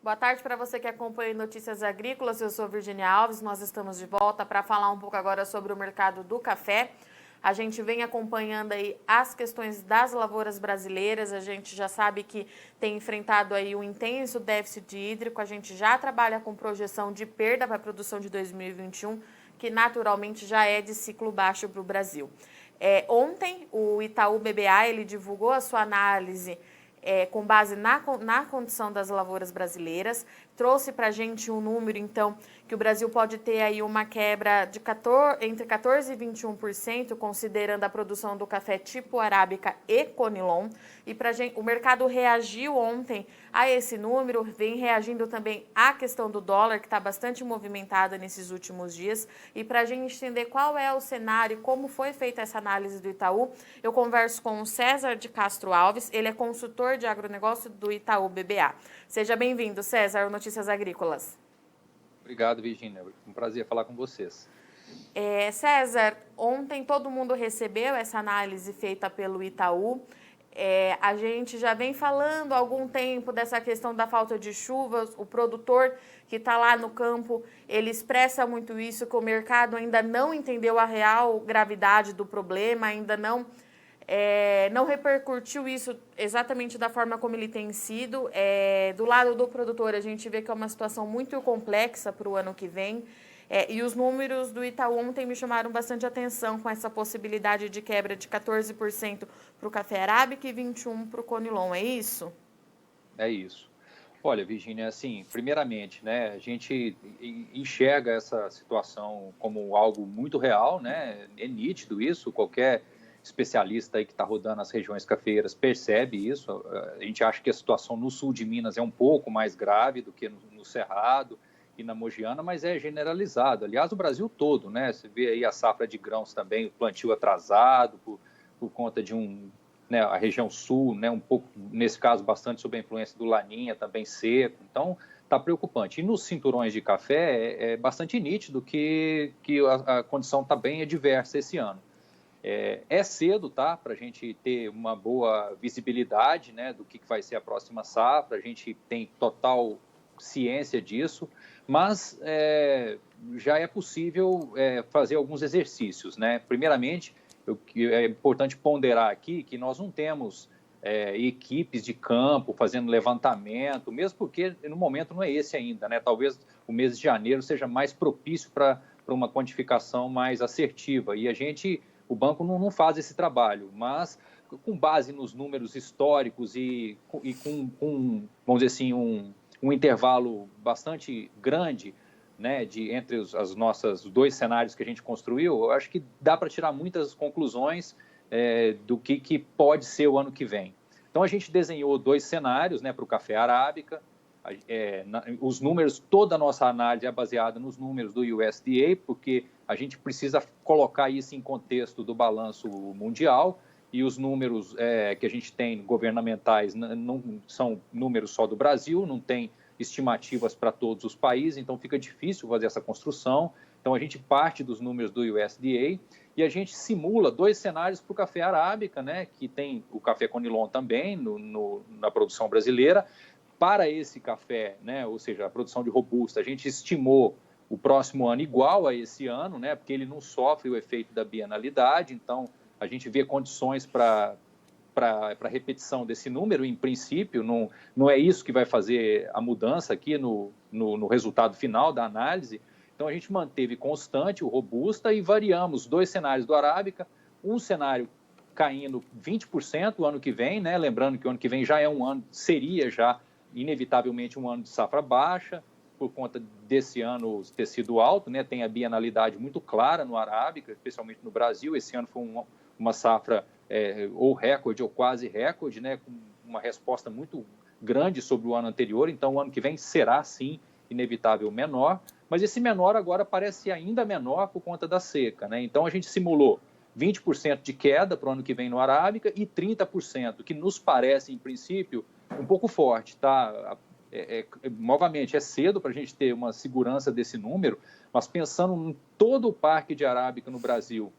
Boa tarde para você que acompanha Notícias Agrícolas. Eu sou Virginia Alves. Nós estamos de volta para falar um pouco agora sobre o mercado do café. A gente vem acompanhando aí as questões das lavouras brasileiras. A gente já sabe que tem enfrentado aí um intenso déficit hídrico. A gente já trabalha com projeção de perda para a produção de 2021, que naturalmente já é de ciclo baixo para o Brasil. Ontem, o Itaú BBA ele divulgou a sua análise com base na condição das lavouras brasileiras, trouxe para a gente um número, então, que o Brasil pode ter aí uma quebra de entre 14% e 21%, considerando a produção do café tipo arábica e conilon. E o mercado reagiu ontem a esse número, vem reagindo também à questão do dólar, que está bastante movimentada nesses últimos dias. E para a gente entender qual é o cenário e como foi feita essa análise do Itaú, eu converso com o César de Castro Alves, ele é consultor de agronegócio do Itaú BBA. Seja bem-vindo, César, ao Notícias Agrícolas. Obrigado, Virginia. Um prazer falar com vocês. César, ontem todo mundo recebeu essa análise feita pelo Itaú. A gente já vem falando há algum tempo dessa questão da falta de chuvas. O produtor que está lá no campo, ele expressa muito isso, que o mercado ainda não entendeu a real gravidade do problema, ainda não repercutiu isso exatamente da forma como ele tem sido. Do lado do produtor, a gente vê que é uma situação muito complexa para o ano que vem. E os números do Itaú ontem me chamaram bastante atenção com essa possibilidade de quebra de 14% para o café arábica e 21% para o conilon, é isso? É isso. Olha, Virginia, assim, primeiramente, né, a gente enxerga essa situação como algo muito real, né, é nítido isso, qualquer especialista aí que está rodando as regiões cafeeiras percebe isso. A gente acha que a situação no sul de Minas é um pouco mais grave do que no Cerrado e na Mogiana, mas é generalizado. Aliás, o Brasil todo, né? Você vê aí a safra de grãos também, o plantio atrasado por conta de né, a região sul, né, um pouco, nesse caso, bastante sob a influência do Laninha, também seco. Então, está preocupante. E nos cinturões de café é bastante nítido que a condição está bem adversa esse ano. É cedo, tá, para a gente ter uma boa visibilidade, né, do que vai ser a próxima safra. A gente tem total ciência disso, mas já é possível fazer alguns exercícios, né? Primeiramente, é importante ponderar aqui que nós não temos equipes de campo fazendo levantamento, mesmo porque no momento não é esse ainda, né? Talvez o mês de janeiro seja mais propício para uma quantificação mais assertiva. E o banco não faz esse trabalho, mas com base nos números históricos e com vamos dizer assim, um intervalo bastante grande, né, entre os nossos dois cenários que a gente construiu, eu acho que dá para tirar muitas conclusões do que pode ser o ano que vem. Então, a gente desenhou dois cenários, né, para o café arábica. Os números, toda a nossa análise é baseada nos números do USDA, porque a gente precisa colocar isso em contexto do balanço mundial, e os números que a gente tem governamentais não são números só do Brasil, não tem estimativas para todos os países, então fica difícil fazer essa construção. Então a gente parte dos números do USDA e a gente simula dois cenários para o café arábica, né, que tem o café conilon também na produção brasileira. Para esse café, né, ou seja, a produção de robusta, a gente estimou o próximo ano igual a esse ano, né, porque ele não sofre o efeito da bienalidade, então a gente vê condições para repetição desse número, em princípio, não é isso que vai fazer a mudança aqui no resultado final da análise. Então, a gente manteve constante o robusta e variamos dois cenários do arábica, um cenário caindo 20% o ano que vem, né? Lembrando que o ano que vem já é seria já inevitavelmente um ano de safra baixa, por conta desse ano ter sido alto, né? Tem a bienalidade muito clara no arábica, especialmente no Brasil. Esse ano foi uma safra ou recorde ou quase recorde, né, com uma resposta muito grande sobre o ano anterior. Então, o ano que vem será, sim, inevitável menor, mas esse menor agora parece ainda menor por conta da seca, né? Então, a gente simulou 20% de queda para o ano que vem no arábica e 30%, que nos parece, em princípio, um pouco forte, tá? Novamente, é cedo para a gente ter uma segurança desse número, mas pensando em todo o parque de arábica no Brasil,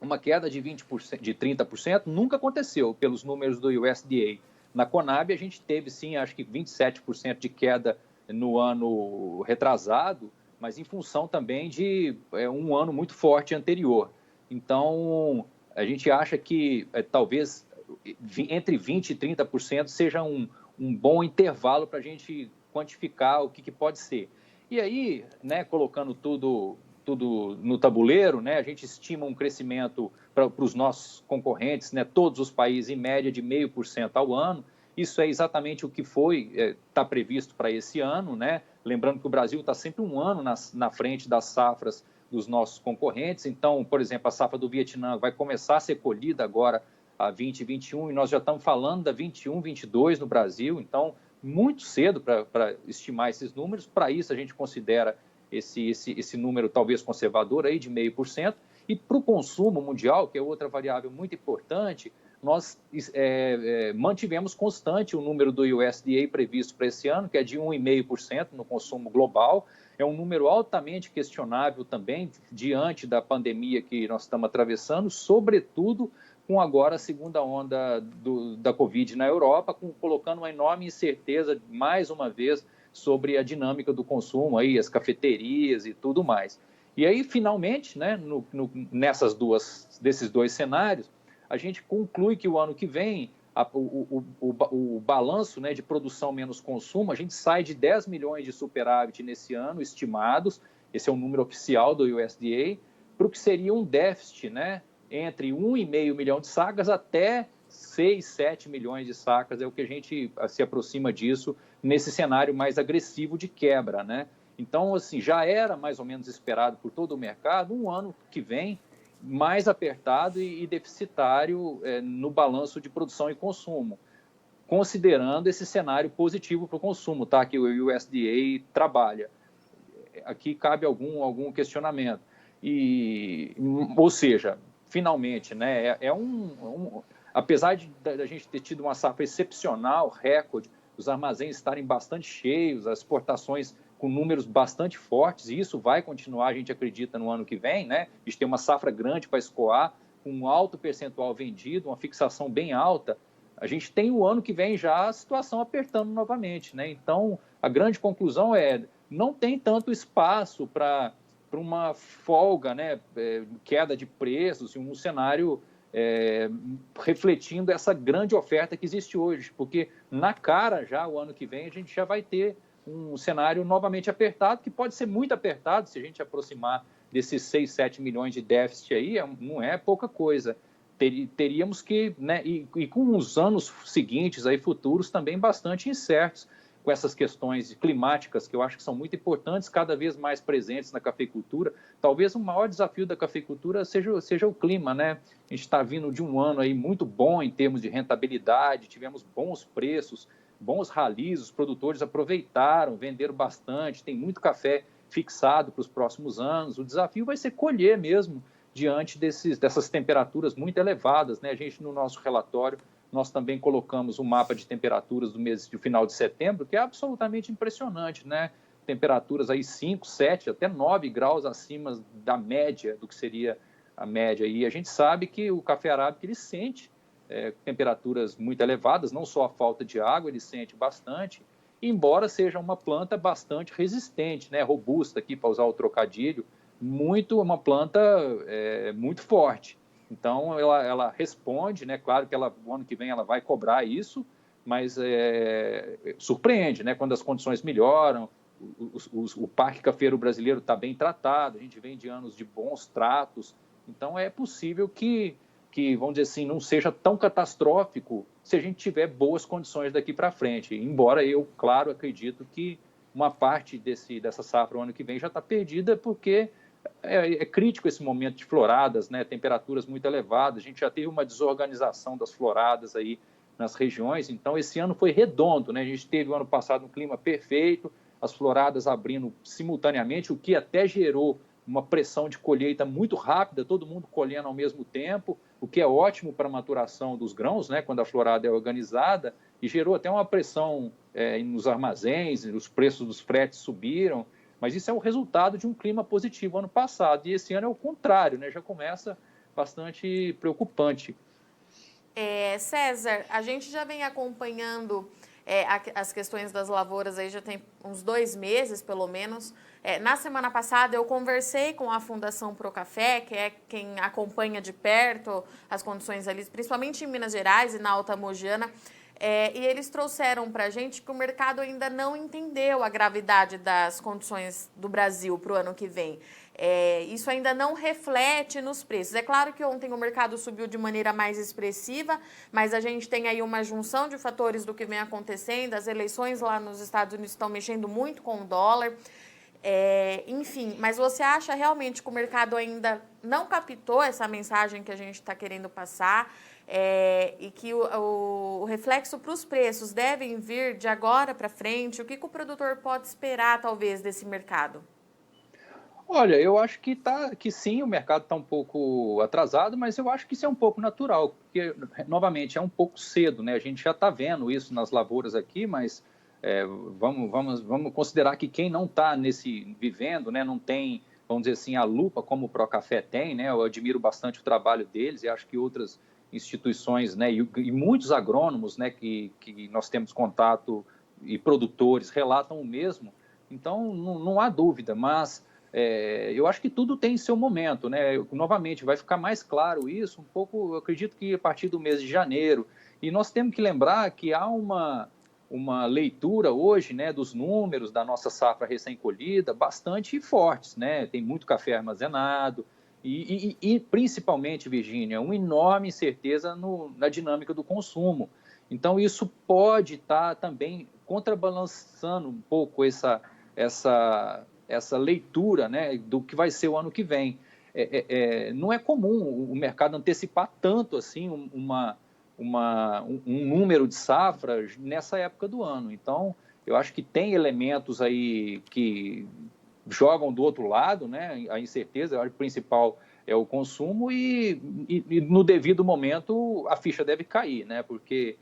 uma queda de 20%, de 30% nunca aconteceu pelos números do USDA. Na Conab, a gente teve, sim, acho que 27% de queda no ano retrasado, mas em função também de um ano muito forte anterior. Então, a gente acha que talvez entre 20% e 30% seja um bom intervalo para a gente quantificar o que pode ser. E aí, né, colocando tudo no tabuleiro, né, a gente estima um crescimento para os nossos concorrentes, né, todos os países, em média de 0,5% ao ano. Isso é exatamente o que está previsto para esse ano, né? Lembrando que o Brasil está sempre um ano na frente das safras dos nossos concorrentes. Então, por exemplo, a safra do Vietnã vai começar a ser colhida agora a 2021 e nós já estamos falando da 21, 22 no Brasil. Então, muito cedo para estimar esses números. Para isso, a gente considera esse número talvez conservador aí de 0,5%. E para o consumo mundial, que é outra variável muito importante, nós mantivemos constante o número do USDA previsto para esse ano, que é de 1,5% no consumo global. É um número altamente questionável também, diante da pandemia que nós estamos atravessando, sobretudo com agora a segunda onda da Covid na Europa, colocando uma enorme incerteza, mais uma vez, sobre a dinâmica do consumo, aí, as cafeterias e tudo mais. E aí, finalmente, né, desses dois cenários, a gente conclui que o ano que vem, o balanço, né, de produção menos consumo, a gente sai de 10 milhões de superávit nesse ano, estimados, esse é o número oficial do USDA, para o que seria um déficit, né, entre 1,5 milhão de sacas até 6, 7 milhões de sacas, é o que a gente se aproxima disso nesse cenário mais agressivo de quebra, né? Então, assim, já era mais ou menos esperado por todo o mercado um ano que vem mais apertado e deficitário no balanço de produção e consumo, considerando esse cenário positivo para o consumo, tá? Que o USDA trabalha. Aqui cabe algum questionamento. Ou seja, finalmente, né, apesar da gente ter tido uma safra excepcional, recorde, os armazéns estarem bastante cheios, as exportações com números bastante fortes, e isso vai continuar, a gente acredita, no ano que vem, né? A gente tem uma safra grande para escoar, com um alto percentual vendido, uma fixação bem alta. A gente tem o ano que vem já a situação apertando novamente, né? Então, a grande conclusão não tem tanto espaço para uma folga, né? Queda de preços, um cenário refletindo essa grande oferta que existe hoje, porque na cara já, o ano que vem, a gente já vai ter um cenário novamente apertado, que pode ser muito apertado se a gente aproximar desses 6, 7 milhões de déficit aí, não é pouca coisa. Teríamos que, né, e com os anos seguintes, aí, futuros, também bastante incertos, com essas questões climáticas, que eu acho que são muito importantes, cada vez mais presentes na cafeicultura. Talvez o maior desafio da cafeicultura seja o clima, né? A gente está vindo de um ano aí muito bom em termos de rentabilidade, tivemos bons preços, bons ralis, os produtores aproveitaram, venderam bastante, tem muito café fixado para os próximos anos. O desafio vai ser colher mesmo diante dessas temperaturas muito elevadas, né? A gente, no nosso relatório, nós também colocamos um mapa de temperaturas do final de setembro, que é absolutamente impressionante, né? Temperaturas aí 5, 7, até 9 graus acima da média, do que seria a média. E a gente sabe que o café arábica, ele sente temperaturas muito elevadas, não só a falta de água, ele sente bastante, embora seja uma planta bastante resistente, né? Robusta, aqui para usar o trocadilho, uma planta muito forte. Então, ela responde, né? Claro que o ano que vem ela vai cobrar isso, mas surpreende, né? Quando as condições melhoram, o parque cafeiro brasileiro está bem tratado, a gente vem de anos de bons tratos, então é possível que, vamos dizer assim, não seja tão catastrófico se a gente tiver boas condições daqui para frente, embora eu, claro, acredito que uma parte dessa safra o ano que vem já está perdida, porque é crítico esse momento de floradas, né? Temperaturas muito elevadas, a gente já teve uma desorganização das floradas aí nas regiões, então esse ano foi redondo, né? A gente teve o ano passado um clima perfeito, as floradas abrindo simultaneamente, o que até gerou uma pressão de colheita muito rápida, todo mundo colhendo ao mesmo tempo, o que é ótimo para a maturação dos grãos, né? Quando a florada é organizada, e gerou até uma pressão nos armazéns, os preços dos fretes subiram, mas isso é o resultado de um clima positivo ano passado. E esse ano é o contrário, né? Já começa bastante preocupante. César, a gente já vem acompanhando as questões das lavouras aí já tem uns 2 meses, pelo menos. Na semana passada eu conversei com a Fundação Procafé, que é quem acompanha de perto as condições ali, principalmente em Minas Gerais e na Alta Mogiana, e eles trouxeram para a gente que o mercado ainda não entendeu a gravidade das condições do Brasil para o ano que vem. Isso ainda não reflete nos preços. É claro que ontem o mercado subiu de maneira mais expressiva, mas a gente tem aí uma junção de fatores do que vem acontecendo. As eleições lá nos Estados Unidos estão mexendo muito com o dólar. Enfim, mas você acha realmente que o mercado ainda não captou essa mensagem que a gente está querendo passar e que o reflexo para os preços devem vir de agora para frente? O que o produtor pode esperar, talvez, desse mercado? Olha, eu acho que sim, o mercado está um pouco atrasado, mas eu acho que isso é um pouco natural, porque, novamente, é um pouco cedo, né? A gente já está vendo isso nas lavouras aqui, mas vamos considerar que quem não está vivendo, né, não tem, vamos dizer assim, a lupa como o Procafé tem, né? Eu admiro bastante o trabalho deles e acho que outras instituições, né, e muitos agrônomos, né, que nós temos contato e produtores relatam o mesmo. Então, não há dúvida, mas eu acho que tudo tem seu momento, né? Novamente, vai ficar mais claro isso um pouco, eu acredito que a partir do mês de janeiro. E nós temos que lembrar que há uma leitura hoje, né, dos números da nossa safra recém-colhida bastante fortes, né? Tem muito café armazenado e principalmente, Virgínia, uma enorme incerteza na dinâmica do consumo. Então, isso pode estar também contrabalançando um pouco essa leitura, né, do que vai ser o ano que vem. Não é comum o mercado antecipar tanto assim um número de safras nessa época do ano. Então, eu acho que tem elementos aí que jogam do outro lado, né, a incerteza. Eu acho que o principal é o consumo e no devido momento a ficha deve cair, né, porque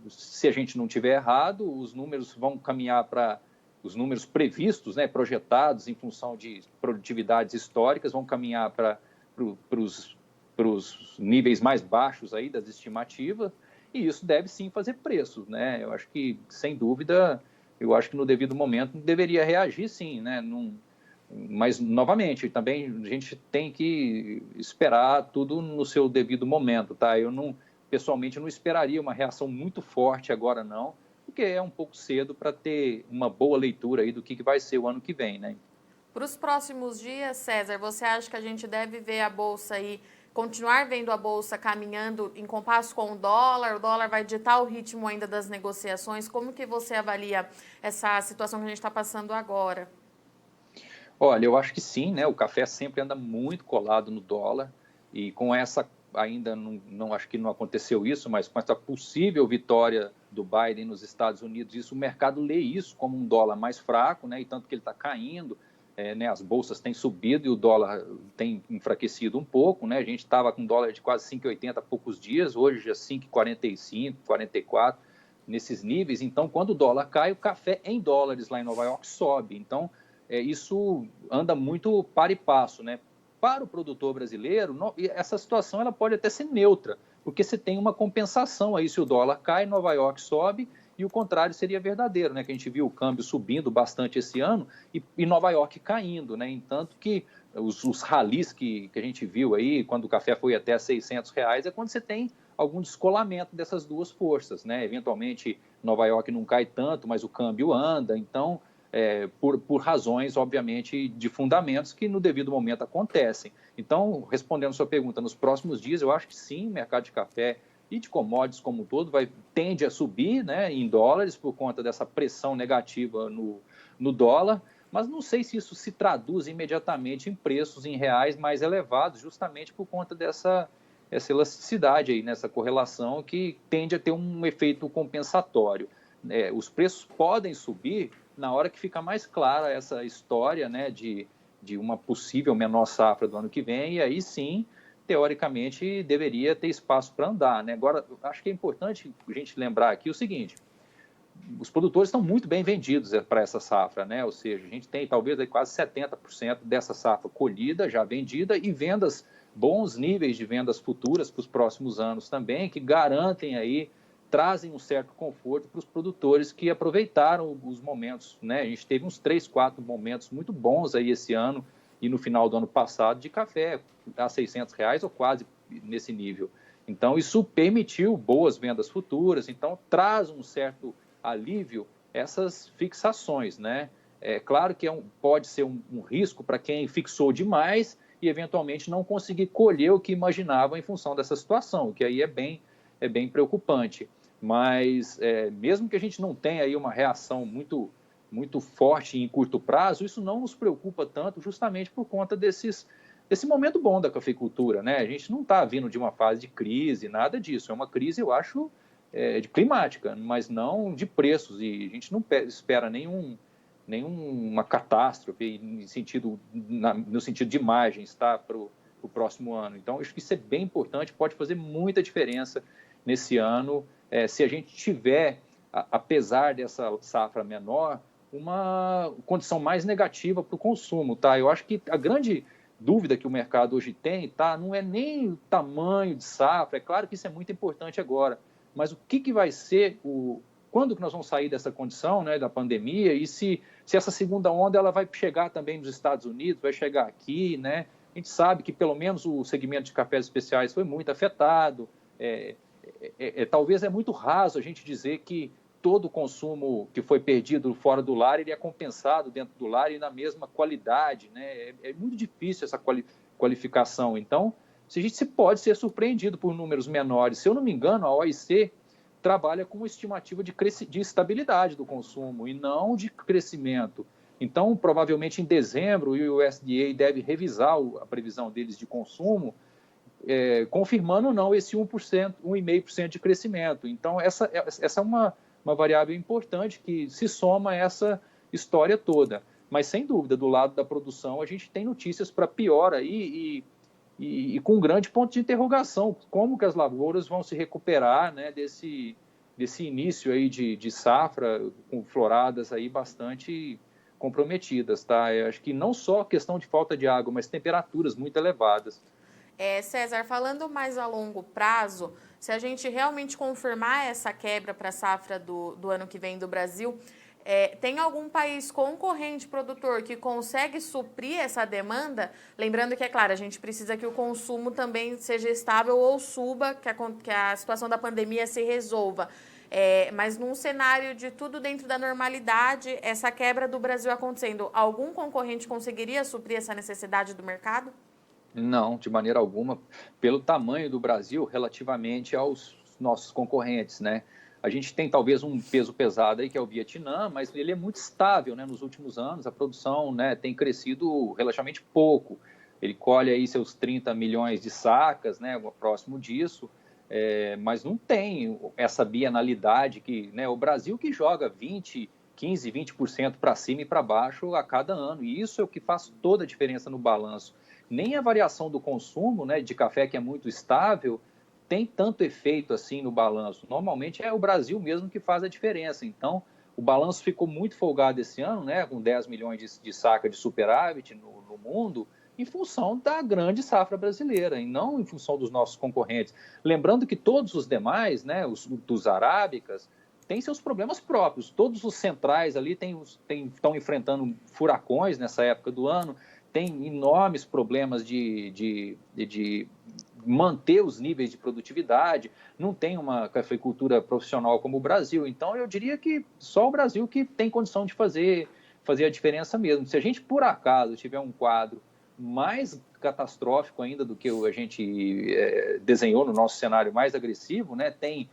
se a gente não tiver errado, os números vão caminhar para os números previstos, né, projetados em função de produtividades históricas, vão caminhar para os níveis mais baixos aí das estimativas, e isso deve sim fazer preço, né? Eu acho que, sem dúvida, eu acho que no devido momento deveria reagir sim, né? Mas, novamente, também a gente tem que esperar tudo no seu devido momento, tá? Pessoalmente, eu não esperaria uma reação muito forte agora, não, porque é um pouco cedo para ter uma boa leitura aí do que vai ser o ano que vem, né? Para os próximos dias, César, você acha que a gente deve ver a Bolsa aí, continuar vendo a Bolsa caminhando em compasso com o dólar vai ditar o ritmo ainda das negociações? Como que você avalia essa situação que a gente está passando agora? Olha, eu acho que sim, né? O café sempre anda muito colado no dólar e com essa ainda não acho que não aconteceu isso, mas com essa possível vitória do Biden nos Estados Unidos, o mercado lê isso como um dólar mais fraco, né? E tanto que ele está caindo, né? As bolsas têm subido e o dólar tem enfraquecido um pouco, né? A gente estava com dólar de quase 5,80 há poucos dias, hoje já 5,45, 44 nesses níveis. Então, quando o dólar cai, o café em dólares lá em Nova York sobe. Então, isso anda muito para e passo, né? Para o produtor brasileiro, essa situação ela pode até ser neutra, porque você tem uma compensação aí se o dólar cai, Nova York sobe, e o contrário seria verdadeiro, né? Que a gente viu o câmbio subindo bastante esse ano e Nova York caindo, né? Entanto que os ralis que a gente viu aí, quando o café foi até R$ 600, é quando você tem algum descolamento dessas duas forças, né? Eventualmente, Nova York não cai tanto, mas o câmbio anda, então por razões, obviamente, de fundamentos que no devido momento acontecem. Então, respondendo a sua pergunta, nos próximos dias, eu acho que sim, o mercado de café e de commodities como um todo tende a subir, né, em dólares por conta dessa pressão negativa no dólar, mas não sei se isso se traduz imediatamente em preços em reais mais elevados, justamente por conta dessa elasticidade aí, nessa correlação que tende a ter um efeito compensatório. Os preços podem subir na hora que fica mais clara essa história, né, de uma possível menor safra do ano que vem, e aí sim, teoricamente, deveria ter espaço para andar, né? Agora, acho que é importante a gente lembrar aqui o seguinte: os produtores estão muito bem vendidos para essa safra, né? Ou seja, a gente tem talvez aí quase 70% dessa safra colhida, já vendida, e bons níveis de vendas futuras para os próximos anos também, que garantem aí trazem um certo conforto para os produtores que aproveitaram os momentos, né? A gente teve uns 3, 4 momentos muito bons aí esse ano e no final do ano passado de café a R$ 600 ou quase nesse nível. Então, isso permitiu boas vendas futuras, então traz um certo alívio essas fixações, né? É claro que pode ser um risco para quem fixou demais e eventualmente não conseguir colher o que imaginava em função dessa situação, que aí é bem preocupante. Mas mesmo que a gente não tenha aí uma reação muito forte em curto prazo, isso não nos preocupa tanto justamente por conta desse momento bom da cafeicultura, né? A gente não está vindo de uma fase de crise, nada disso. É uma crise, eu acho, de climática, mas não de preços. E a gente não espera nenhuma catástrofe no sentido de margens, tá? Para o próximo ano. Então, acho que isso é bem importante, pode fazer muita diferença nesse ano, se a gente tiver, apesar dessa safra menor, uma condição mais negativa para o consumo, tá? Eu acho que a grande dúvida que o mercado hoje tem, tá? Não é nem o tamanho de safra, é claro que isso é muito importante agora, mas o que vai ser quando que nós vamos sair dessa condição, né, da pandemia, e se essa segunda onda ela vai chegar também nos Estados Unidos, vai chegar aqui, né? A gente sabe que pelo menos o segmento de cafés especiais foi muito afetado. Talvez é muito raso a gente dizer que todo o consumo que foi perdido fora do lar ele é compensado dentro do lar e na mesma qualidade, né? É muito difícil essa qualificação. Então, a gente pode ser surpreendido por números menores. Se eu não me engano, a OIC trabalha com uma estimativa de estabilidade do consumo e não de crescimento. Então, provavelmente em dezembro, o USDA deve revisar a previsão deles de consumo, confirmando ou não esse 1%, 1,5% de crescimento. Então, essa é uma variável importante que se soma a essa história toda. Mas, sem dúvida, do lado da produção, a gente tem notícias para pior aí e com um grande ponto de interrogação. Como que as lavouras vão se recuperar, né, desse início aí de safra com floradas aí bastante comprometidas, tá? Eu acho que não só questão de falta de água, mas temperaturas muito elevadas. César, falando mais a longo prazo, se a gente realmente confirmar essa quebra para a safra do ano que vem do Brasil, tem algum país concorrente produtor que consegue suprir essa demanda? Lembrando que, é claro, a gente precisa que o consumo também seja estável ou suba, que a situação da pandemia se resolva. Mas num cenário de tudo dentro da normalidade, essa quebra do Brasil acontecendo, algum concorrente conseguiria suprir essa necessidade do mercado? Não, de maneira alguma, pelo tamanho do Brasil relativamente aos nossos concorrentes, né? A gente tem talvez um peso pesado aí, que é o Vietnã, mas ele é muito estável, né? Nos últimos anos, a produção, né, tem crescido relativamente pouco. Ele colhe aí seus 30 milhões de sacas, né, próximo disso, mas não tem essa bienalidade que, né, o Brasil que joga 15, 20% para cima e para baixo a cada ano, e isso é o que faz toda a diferença no balanço. Nem a variação do consumo, né, de café, que é muito estável, tem tanto efeito assim no balanço. Normalmente é o Brasil mesmo que faz a diferença. Então, o balanço ficou muito folgado esse ano, né, com 10 milhões de saca de superávit no mundo, em função da grande safra brasileira, e não em função dos nossos concorrentes. Lembrando que todos os demais, né, dos arábicas, têm seus problemas próprios. Todos os centrais ali estão enfrentando furacões nessa época do ano, tem enormes problemas de manter os níveis de produtividade, não tem uma cafeicultura profissional como o Brasil. Então, eu diria que só o Brasil que tem condição de fazer a diferença mesmo. Se a gente, por acaso, tiver um quadro mais catastrófico ainda do que a gente desenhou no nosso cenário mais agressivo, né? Tem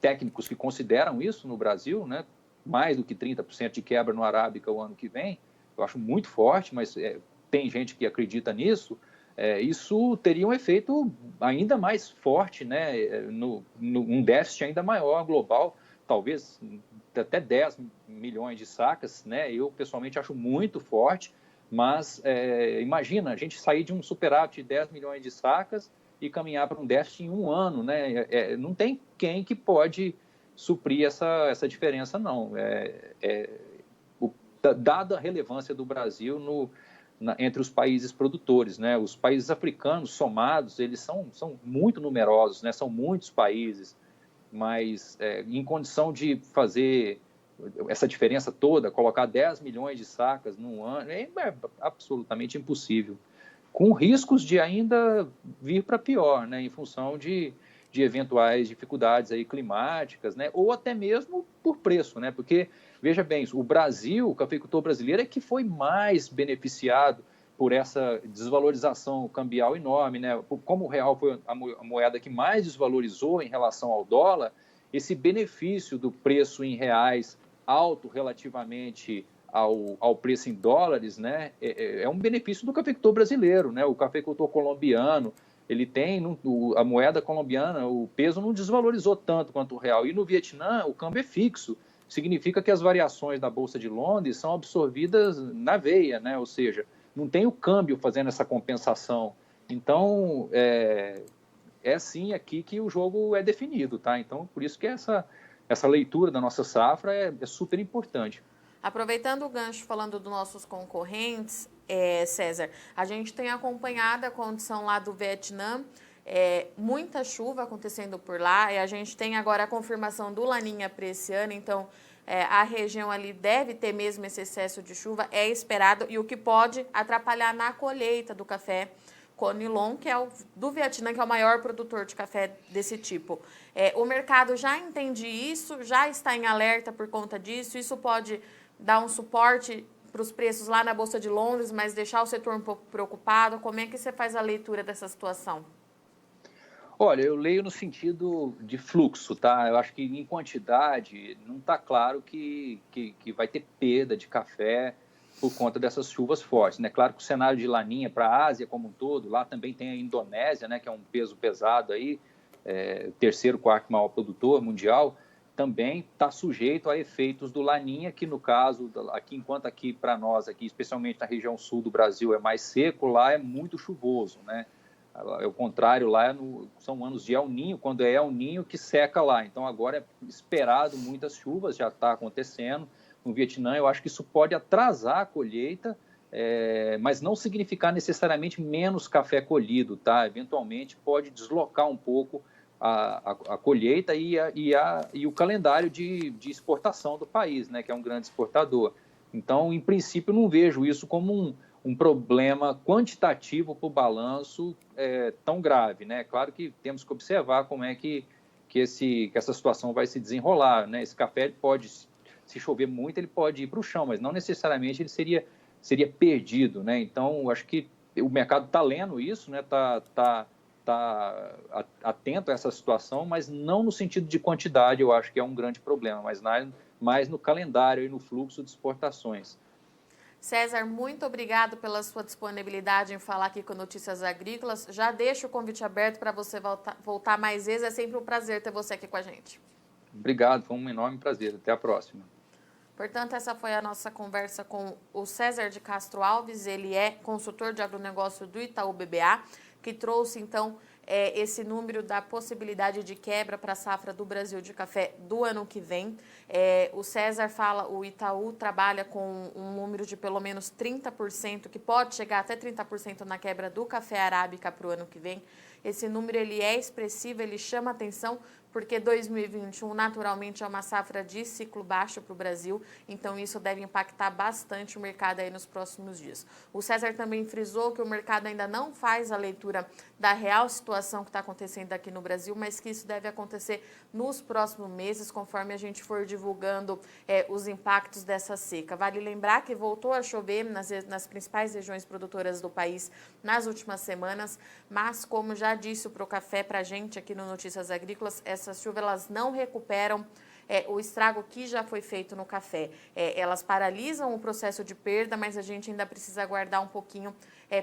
técnicos que consideram isso no Brasil, né? Mais do que 30% de quebra no Arábica o ano que vem. Eu acho muito forte, mas tem gente que acredita nisso. Isso teria um efeito ainda mais forte, né? Um déficit ainda maior global, talvez até 10 milhões de sacas, né? Eu, pessoalmente, acho muito forte, mas imagina, a gente sair de um superávit de 10 milhões de sacas e caminhar para um déficit em um ano, né? Não tem quem que pode suprir essa diferença, não. Dada a relevância do Brasil entre os países produtores, né? Os países africanos somados, eles são muito numerosos, né? São muitos países, mas em condição de fazer essa diferença toda, colocar 10 milhões de sacas num ano, é absolutamente impossível, com riscos de ainda vir para pior, né? Em função de eventuais dificuldades aí climáticas, né? Ou até mesmo por preço, né? Porque, veja bem, o Brasil, o cafeicultor brasileiro é que foi mais beneficiado por essa desvalorização cambial enorme, né? Como o real foi a moeda que mais desvalorizou em relação ao dólar, esse benefício do preço em reais alto relativamente ao preço em dólares, né? É um benefício do cafeicultor brasileiro, né? O cafeicultor colombiano, ele tem a moeda colombiana, o peso não desvalorizou tanto quanto o real. E no Vietnã, o câmbio é fixo. Significa que as variações da Bolsa de Londres são absorvidas na veia, né? Ou seja, não tem o câmbio fazendo essa compensação. Então, é sim aqui que o jogo é definido, tá? Então, por isso que essa leitura da nossa safra é super importante. Aproveitando o gancho, falando dos nossos concorrentes, César, a gente tem acompanhado a condição lá do Vietnã, muita chuva acontecendo por lá, e a gente tem agora a confirmação do Laninha para esse ano, então a região ali deve ter mesmo esse excesso de chuva, é esperado, e o que pode atrapalhar na colheita do café Conilon, que é do Vietnã, que é o maior produtor de café desse tipo. O mercado já entende isso, já está em alerta por conta disso, isso pode dar um suporte para os preços lá na Bolsa de Londres, mas deixar o setor um pouco preocupado. Como é que você faz a leitura dessa situação? Olha, eu leio no sentido de fluxo, tá? Eu acho que em quantidade não está claro que vai ter perda de café por conta dessas chuvas fortes, né? Claro que o cenário de Laninha para a Ásia como um todo, lá também tem a Indonésia, né? Que é um peso pesado aí, terceiro, quarto maior produtor mundial, também está sujeito a efeitos do Laninha, que no caso, aqui, enquanto aqui para nós, aqui, especialmente na região sul do Brasil, é mais seco, lá é muito chuvoso, né? É o contrário, lá são anos de El Ninho, quando é El Ninho que seca lá. Então agora é esperado muitas chuvas, já está acontecendo. No Vietnã, eu acho que isso pode atrasar a colheita, mas não significar necessariamente menos café colhido, tá? Eventualmente pode deslocar um pouco a colheita e o calendário de exportação do país, né, que é um grande exportador. Então, em princípio, não vejo isso como um problema quantitativo para o balanço tão grave, né? Claro que temos que observar como é que essa situação vai se desenrolar, né? Esse café pode, se chover muito, ele pode ir para o chão, mas não necessariamente ele seria perdido, né? Então, acho que o mercado está lendo isso, né? Tá atento a essa situação, mas não no sentido de quantidade, eu acho que é um grande problema, mas mais no calendário e no fluxo de exportações. César, muito obrigado pela sua disponibilidade em falar aqui com Notícias Agrícolas. Já deixo o convite aberto para você voltar mais vezes. É sempre um prazer ter você aqui com a gente. Obrigado, foi um enorme prazer. Até a próxima. Portanto, essa foi a nossa conversa com o César de Castro Alves. Ele é consultor de agronegócio do Itaú BBA, que trouxe, então, esse número da possibilidade de quebra para a safra do Brasil de café do ano que vem. O César fala, o Itaú trabalha com um número de pelo menos 30%, que pode chegar até 30% na quebra do café arábica para o ano que vem. Esse número ele é expressivo, ele chama atenção, porque 2021 naturalmente é uma safra de ciclo baixo para o Brasil, então isso deve impactar bastante o mercado aí nos próximos dias. O César também frisou que o mercado ainda não faz a leitura da real situação que está acontecendo aqui no Brasil, mas que isso deve acontecer nos próximos meses, conforme a gente for divulgando os impactos dessa seca. Vale lembrar que voltou a chover nas principais regiões produtoras do país nas últimas semanas, mas como já disse o Procafé para a gente aqui no Notícias Agrícolas, essas chuvas elas não recuperam o estrago que já foi feito no café. Elas paralisam o processo de perda, mas a gente ainda precisa aguardar um pouquinho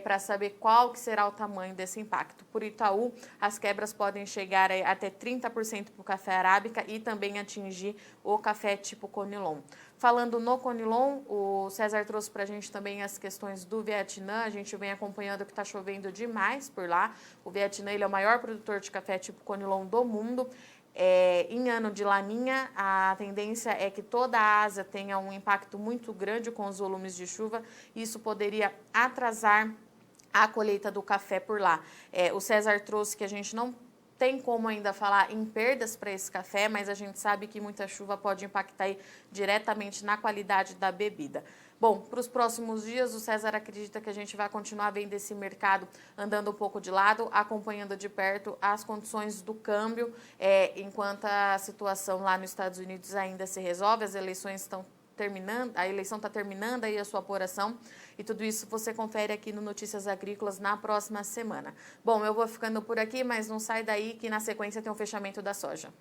para saber qual que será o tamanho desse impacto. Por Itaú, as quebras podem chegar até 30% para o café arábica e também atingir o café tipo Conilon. Falando no Conilon, o César trouxe para a gente também as questões do Vietnã. A gente vem acompanhando que está chovendo demais por lá. O Vietnã ele é o maior produtor de café tipo Conilon do mundo. Em ano de laninha, a tendência é que toda a Ásia tenha um impacto muito grande com os volumes de chuva. Isso poderia atrasar a colheita do café por lá. O César trouxe que a gente não tem como ainda falar em perdas para esse café, mas a gente sabe que muita chuva pode impactar aí diretamente na qualidade da bebida. Bom, para os próximos dias, o César acredita que a gente vai continuar vendo esse mercado andando um pouco de lado, acompanhando de perto as condições do câmbio, enquanto a situação lá nos Estados Unidos ainda se resolve, as eleições estão terminando, a eleição está terminando aí a sua apuração, e tudo isso você confere aqui no Notícias Agrícolas na próxima semana. Bom, eu vou ficando por aqui, mas não sai daí que na sequência tem o fechamento da soja.